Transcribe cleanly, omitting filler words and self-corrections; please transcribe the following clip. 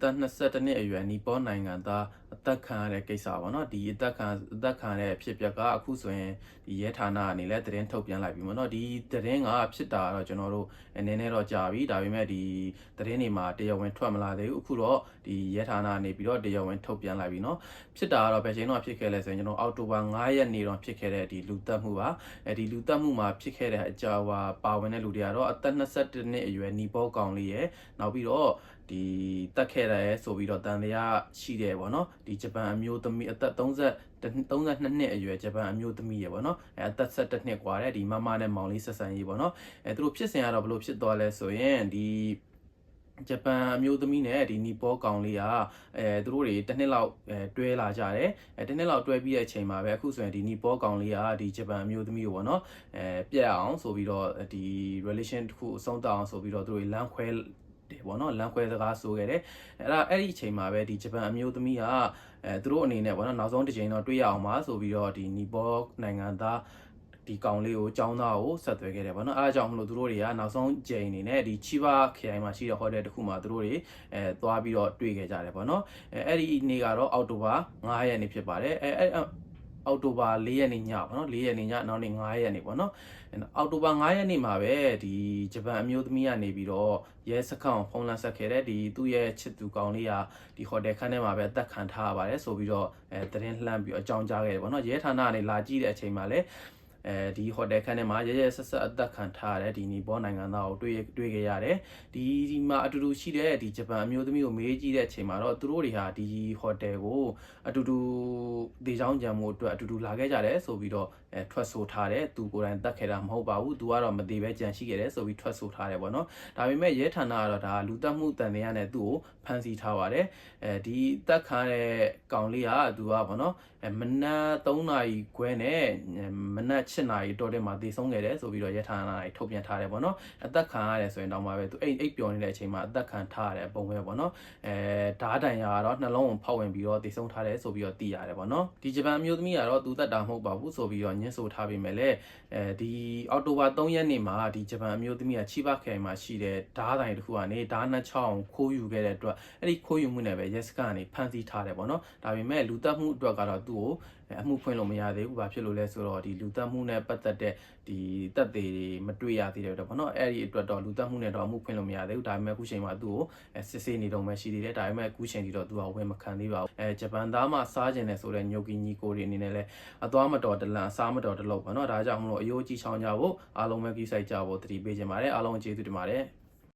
သက်22နှစ်အရွယ်နီပေါနိုင်ငံသားအသက်ခံရတဲ့ကိစ္စပေါ့နော်ဒီအသက်ခံရတဲ့ဖြစ်ပျက်ကအခုဆိုရင်ဒီရဲဌာနအနေနဲ့သတင်းထုတ်ပြန်လိုက်ပြီပေါ့နော်ဒီသတင်းကဖြစ်တာတော့ကျွန်တော်တို့နည်းနည်းတော့ကြာပြီဒါပေမဲ့ဒီသတင်းတွေမှာတရားဝင်ထွက်မလာသေးဘူးအခုတော့ဒီရဲဌာနနေပြီးတော့တရားဝင်ထုတ်ပြန်လိုက်ပြီเนาะဖြစ်တာကတော့ဘယ်ချိန်တော့ဖြစ်ခဲ့လဲဆိုရင်ကျွန်တော်အောက်တိုဘာ9ရက်နေ့တော့ဖြစ်ခဲ့တဲ့ဒီလူသက်မှုပါဒီလူသက်မှုမှာဖြစ်ခဲ့တဲ့အကြောင်းပါဝင်တဲ့လူတွေကတော့အသက်21နှစ်အရွယ်နီပေါကောင်လေးရယ်နောက်ပြီးတော့ဒီတက်ခဲ့တယ်ဆိုပြီးတော့တန်တရားရှိတယ်ပေါ့နော်ဒီဂျပန်အမျိုးသမီးအသက်32နှစ်အရွယ်ဂျပန်အမျိုးသမီးရယ်ပေါ့နော်အသက်17နှစ်กว่าတဲ့ဒီမမနဲ့မောင်လေးဆက်ဆံရေးပေါ့နော်သူတို့ဖြစ်စဉ်ကတော့ဘယ်လိုဖြစ်သွားလဲဆိုရင်ဒီဂျပန်အမျိုးသမီးနဲ့ဒီနီပေါကောင်လေးကသူတို့တွေတစ်နှစ်လောက်တွဲလာကြတယ်တစ်နှစ်လောက်တွဲပြီးတဲ့အချိန်မှာပဲအခုဆိုရင်ဒီနီပေါကောင်လေးကဒီဂျပန်အမျိုးသမီးကိုပေါ့နော်ပြတ်အောင်ဆိုပြီးတော့ဒီ relation တစ်ခုအဆုံးသတ်အောင်ဆိုပြီးတော့သူတို့လမ်းခွဲတယ်ပေါ့နော်လမ်းခွဲစကားဆိုခဲ့တယ်အဲ့ဒီအချိန်မှာပဲဒီဂျပန်အမျိုးသမီးကသူတို့အနေနဲ့ပေါ့နော်နောက်ဆုံးတစ်ချိန်တော့တွေ့ရအောင်ပါဆိုပြီးတော့ဒီနီပေါနိုင်ငံသားဒီကောင်လေးကိုចောင်းသားကိုဆက်သွယ်ခဲ့တယ်ပေါ့နော်အဲဒါကြောင့်မလို့သူတို့တွေကနောက်ဆုံးကြိမ်အနေနဲ့ဒီချီဘာခရိုင်မှာရှိတဲ့ဟိုတယ်တစ်ခုမှာသူတို့တွေသွားပြီးတော့တွေ့ခဲ့ကြတယ်ပေါ့နော်အဲ့ဒီနေ့ကတော့အောက်တိုဘာ9ရက်နေ့ဖြစ်ပါတယ်အောက်တိုဘာ4ရက်နေ့ညပေါ့နော်4ရက်နေ့ညနောက်နေ့9ရက်နေ့ပေါ့နော်အောက်တိုဘာ9ရက်နေ့မှာပဲဒီဂျပန်အမျိုးသမီးကနေပြီးတော့ရဲစခန်းကိုဖုန်းလမ်းဆက်ခဲ့တဲ့ဒီသူ့ရဲ့ချစ်သူကောင်လေးကဒီဟိုတယ်ခန်းထဲမှာပဲအသက်ခံထားရပါတယ်ဆိုပြီးတော့သတင်းလှမ်းပြီးအကြောင်းကြားခဲ့တယ်ပေါ့နော်ရဲဌာနကနေလာကြည့်တဲ့အချိန်မှာလည်းဒီဟိုတယ်ခန်းထဲမှာရဲဆက်ဆက်အသက်ခံထားရတဲ့ဒီနီပေါနိုင်ငံသားကိုတွေ့ခဲ့ရတယ်ဒီမှာအတူတူရှိတဲ့ဒီဂျပန်အမျိုးသမီးကိုမေးကြည့်တဲ့အချိန်မှာတော့သူတို့တွေဟာဒီဟိုတယ်ကိုအတူတူဒေချောင်းကြံမှုအတွက်အတူတူလာခဲ့ကြတယ်ဆိုပြီးတော့ထွက်ဆိုထားတယ်သူကိုယ်တိုင်တက်ခဲ့တာမဟုတ်ပါဘူးသူကတော့မသေးပဲကြံရှိခဲ့တယ်ဆိုပြီးထွက်ဆိုထားတယ်ပေါ့နော်ဒါပေမဲ့ရဲဌာနကတော့ဒါလူတက်မှုတန်တရားနဲ့သူ့ကိုဖမ်းဆီးထားပါတယ်ဒီတက်ခံတဲ့ကောင်လေးကသူကပေါ့နော်မနက်3နာရီခွဲနဲ့မနက်7နာရီတော်တဲ့မှာတည်ဆုံးခဲ့တယ်ဆိုပြီးတော့ရဲဌာနကထုတ်ပြန်ထားတယ်ပေါ့နော်အသက်ခံရတယ်ဆိုရင်တော့မှပဲသူအိပ်ပျော်နေတဲ့အချိန်မှာအသက်ခံထားရတဲ့ပုံပဲပေါ့နော်ဓားတန်ရာကတော့နှလုံးကိုဖောက်ဝင်ပြီးတော့တည်ဆုံးထားတယ်ဆိုပြီးတော့သိရတယ်ပေါ့နော်ဒီဂျပန်အမျိုးသမီးကတော့သူသက်တာမဟုတ်ပါဘူးဆိုပြီးတော့ညှင်းဆိုထားပေမဲ့လည်းဒီအောက်တိုဘာ3ရက်နေ့မှာဒီဂျပန်အမျိုးသမီးကချီဘာခရိုင်မှာရှိတဲ့ဓားတိုင်တစ်ခုကနေဓားနှချောင်းခိုးယူခဲ့တဲ့အတွက်အဲ့ဒီခိုးယူမှုနဲ့ပဲရဲစခန်းကနေဖမ်းဆီးထားတယ်ပေါ့နော်ဒါပေမဲ့လူသက်မှုအတွက်ကတော့သူ့ကိုအမှုဖွင့်လို့မရသေးဘူးဘာဖြစ်လို့လဲဆိုတော့ဒီလူသက်မှုနဲ့ပတ်သက်တဲ့ဒီသက်သေတွေမတွေ့ရသေးတဲ့တော့ပေါ့နော်အဲ့ဒီအတွက်တော့လူသက်မှုနဲ့တော့အမှုဖွင့်လို့မရသေးဘူးဒါပေမဲ့အခုချိန်မှာသူ့ကိုစစ်ဆေးနေတော့မှရှိသေးတယ်ဒါပေမဲ့အခုချိန်ထိတော့သူကဝင်မခံသေးပါဘူးဂျပန်သားမှစားကျင်တယ်ဆိုတဲ့ညိုကီညီကိုတွေအနေနဲ့လည်းအသွားမတော်တလန်အစားမတော်တလို့ပေါ့နော်ဒါကြောင့်မလို့အယိုးကြီးချောင်းကြဖို့အားလုံးပဲကြီးဆိုင်ကြဖို့တတိပေးကြပါတယ်အားလုံးကျေးဇူးတင်ပါတယ်